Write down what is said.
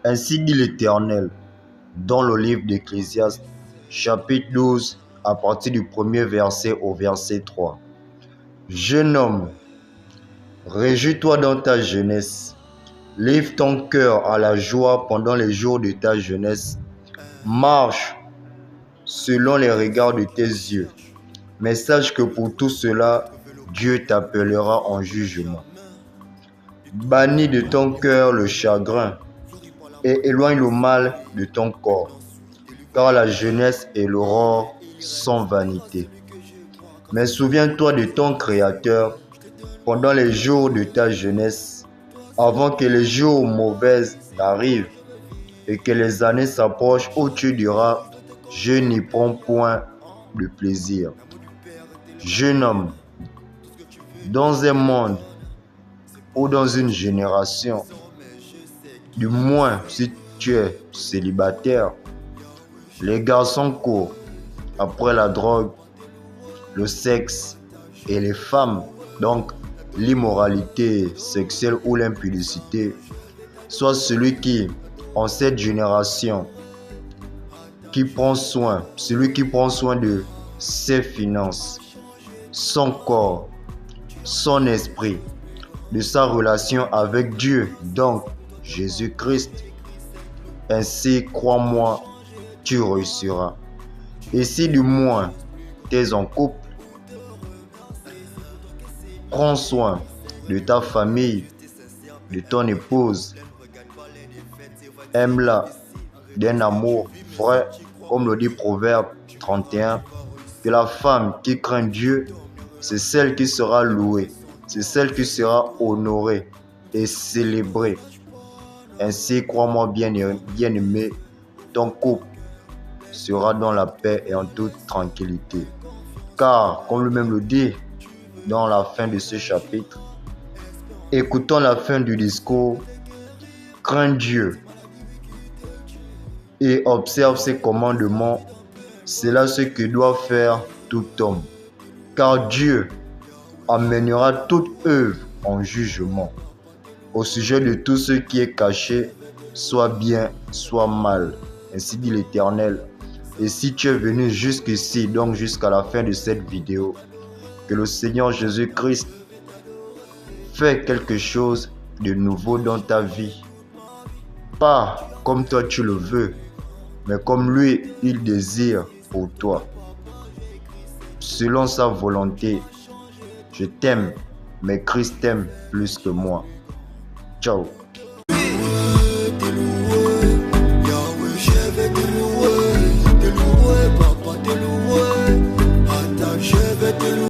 Ainsi dit l'Éternel, dans le livre d'Ecclésiaste, chapitre 12, à partir du premier verset au verset 3. Jeune homme, réjouis-toi dans ta jeunesse, livre ton cœur à la joie pendant les jours de ta jeunesse, marche selon les regards de tes yeux, mais sache que pour tout cela, Dieu t'appellera en jugement. Bannis de ton cœur le chagrin et éloigne le mal de ton corps, car la jeunesse et l'aurore sont vanité. Mais souviens-toi de ton Créateur pendant les jours de ta jeunesse, avant que les jours mauvais n'arrivent et que les années s'approchent où tu diras « Je n'y prends point de plaisir ». Jeune homme, dans un monde ou dans une génération, du moins si tu es célibataire, les garçons courent après la drogue, le sexe et les femmes, donc l'immoralité sexuelle ou l'impudicité. Sois celui qui, en cette génération, celui qui prend soin de ses finances, son corps, son esprit, de sa relation avec Dieu, donc Jésus-Christ. Ainsi, crois-moi, tu réussiras. Et si du moins tu es en couple, prends soin de ta famille, de ton épouse. Aime-la d'un amour vrai, comme le dit Proverbe 31, que la femme qui craint Dieu, c'est celle qui sera louée, c'est celle qui sera honorée et célébrée. Ainsi, crois-moi bien-aimé, ton couple sera dans la paix et en toute tranquillité. Car, comme lui-même le dit dans la fin de ce chapitre, écoutons la fin du discours, crains Dieu et observe ses commandements, c'est là ce que doit faire tout homme. Car Dieu amènera toute œuvre en jugement au sujet de tout ce qui est caché, soit bien, soit mal. Ainsi dit l'Éternel. Et si tu es venu jusqu'ici, donc jusqu'à la fin de cette vidéo, que le Seigneur Jésus-Christ fait quelque chose de nouveau dans ta vie. Pas comme toi tu le veux, mais comme lui, il désire pour toi. Selon sa volonté, je t'aime, mais Christ t'aime plus que moi. Ciao.